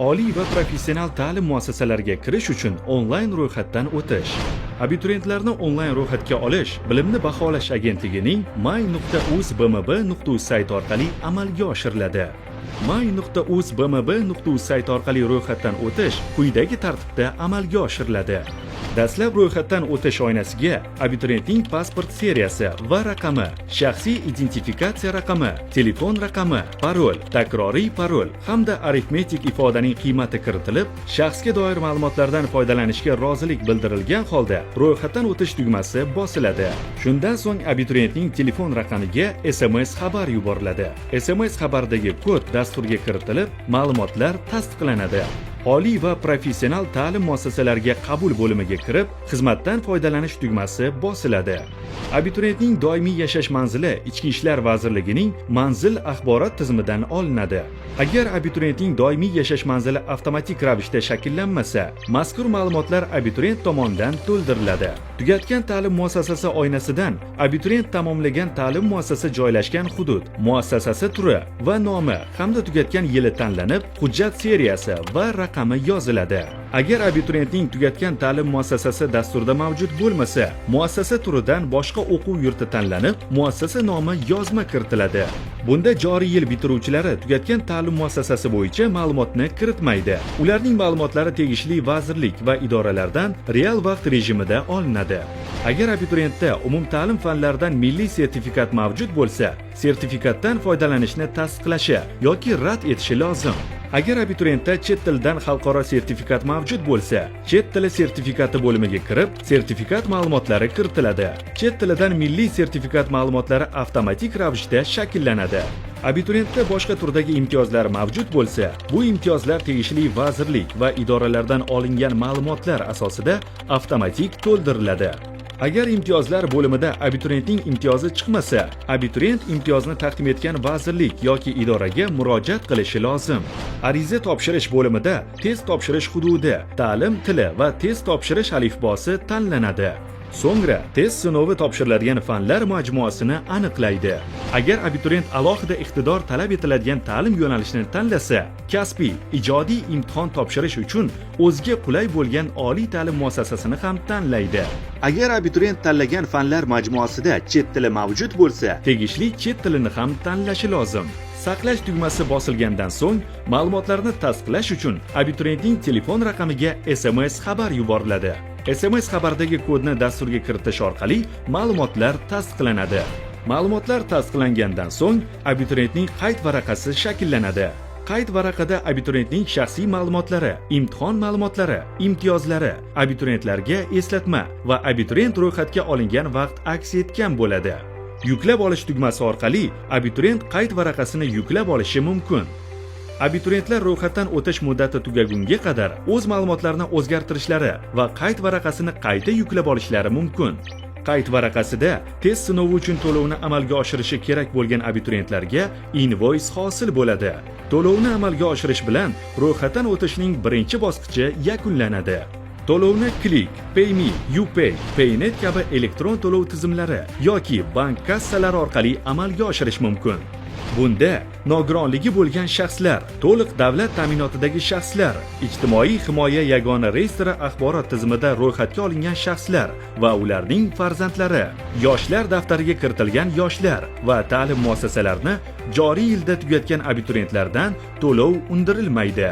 Oliy va professional ta'lim muassasalariga kirish uchun onlayn ro'yxatdan o'tish. Abituriyentlarni onlayn ro'yxatga olish Bilimni baholash agentligining may.uz.bmb.uz sayti orqali amalga oshiriladi. may.uz.bmb.uz sayti orqali ro'yxatdan o'tish quyidagi tartibda amalga oshiriladi. Dastlab ro'yxatdan o'tish oynasiga abituriyentning pasport seriyasi va raqami, shaxsiy identifikatsiya raqami, telefon raqami, parol, takroriy parol hamda arifmetik ifodaning qiymati kiritilib, shaxsga doir ma'lumotlardan foydalanishga rozilik bildirilgan holda ro'yxatdan o'tish tugmasi bosiladi. Shundan so'ng abituriyentning telefon raqamiga SMS xabar yuboriladi. SMS xabardagi kod dasturga kiritilib, ma'lumotlar tasdiqlanadi. Oliy va professional ta'lim muassasalariga qabul bo'limiga kirib, xizmatdan foydalanish tugmasi bosiladi. Abituriyentning doimiy yashash manzili Ichki ishlar vazirligining manzil axborot tizimidan olinadi. Agar abituriyentning doimiy yashash manzili avtomatik ravishda shakllanmasa, mazkur ma'lumotlar abituriyent tomonidan to'ldiriladi. Tugatgan ta'lim muassasasi oynasidan abituriyent tamomlagan ta'lim muassasasi joylashgan hudud, muassasasi turi va nomi hamda tugatgan yili tanlanib, hujjat seriyasi va raqami yoziladi. Agar abituriyentning tugatgan ta'lim muassasasi dasturda mavjud bo'lmasa, muassasa turidan boshqa o'quv yurti tanlanib, muassasa nomi yozma kiritiladi. Bunda joriy yil bitiruvchilari tugatgan ta'lim muassasasi bo'yicha ma'lumotni kiritmaydi. Ularning ma'lumotlari tegishli vazirlik va idoralardan real vaqt rejimida olinadi. Agar abituriyentda umumta'lim fanlaridan milliy sertifikat mavjud bo'lsa, sertifikatdan foydalanishni tasdiqlashi yoki rad etishi lozim. Agar abituriyentda chet tilidan xalqaro sertifikat mavjud bo'lsa, chet tili sertifikati bo'limiga kirib, sertifikat ma'lumotlari kiritiladi. Chet tilidan milliy sertifikat ma'lumotlari avtomatik ravishda shakllanadi. Abituriyentda boshqa turdagi imtiyozlar mavjud bo'lsa, bu imtiyozlar tegishli vazirlik va idoralardan olingan ma'lumotlar asosida avtomatik to'ldiriladi. Agar imtiyozlar bo'limida abituriyentning imtiyozi chiqmasa, abituriyent imtiyozni taqdim etgan vazirlik yoki idoraga murojaat qilishi lozim. Ariza topshirish bo'limida test topshirish hududi, ta'lim tili va test topshirish alifbosi tanlanadi. So'ngra test sinovi topshiriladigan fanlar majmuasini aniqlaydi. Agar abituriyent alohida iqtidor talab etiladigan ta'lim yo'nalishini tanlasa, kasbiy, ijodiy imtihon topshirish uchun o'ziga qulay bo'lgan oliy ta'lim muassasasini ham tanlaydi. Agar abituriyent tanlagan fanlar majmuasida chet tili mavjud bo'lsa, tegishli chet tilini ham tanlashi lozim. Saqlash tugmasi bosilgandan so'ng, ma'lumotlarni tasdiqlash uchun abituriyentning telefon raqamiga SMS xabar yuboriladi. SMS xabardagi kodni dasturga kiritish orqali ma'lumotlar tasdiqlanadi. Ma'lumotlar tasdiqlangandan so'ng, abituriyentning qayd varaqasi shakllanadi. Qayd varaqada abituriyentning shaxsiy ma'lumotlari, imtihon ma'lumotlari, imtiyozlari, abituriyentlarga eslatma va abituriyent ro'yxatga olingan vaqt aks etgan bo'ladi. Yuklab olish tugmasi orqali abituriyent qayd varaqasini yuklab olishi mumkin. Abituriyentlar ro'yxatdan o'tish muddati tugagunga qadar o'z ma'lumotlarini o'zgartirishlari va qayd varaqasini qayta yuklab olishlari mumkin. Qayd varaqasida test sinovi uchun to'lovni amalga oshirishi kerak bo'lgan abituriyentlarga invoice hosil bo'ladi. To'lovni amalga oshirish bilan ro'yxatdan o'tishning birinchi bosqichi yakunlanadi. To'lovni Click, PayMe, UPay, Paynet kabi elektron to'lov tizimlari yoki bank kassalari orqali amalga oshirish mumkin. Bunda nogironligi bo'lgan shaxslar, to'liq davlat ta'minotidagi shaxslar, ijtimoiy himoya yagona reyestri axborot tizimida ro'yxatga olingan shaxslar va ularning farzandlari, yoshlar daftariga kiritilgan yoshlar va ta'lim muassasalarini joriy yilda tugatgan abituriyentlardan to'lov undirilmaydi.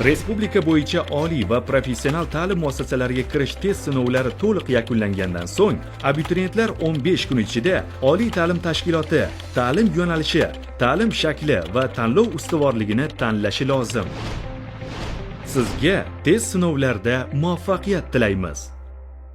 Respublika bo'yicha oliy va professional ta'lim muassasalariga kirish test sinovlari to'liq yakunlangandan so'ng, abituriyentlar 15 kun ichida oliy ta'lim tashkiloti, ta'lim yo'nalishi, ta'lim shakli va tanlov ustuvorligini tanlashi lozim. Sizga test sinovlarda muvaffaqiyat tilaymiz.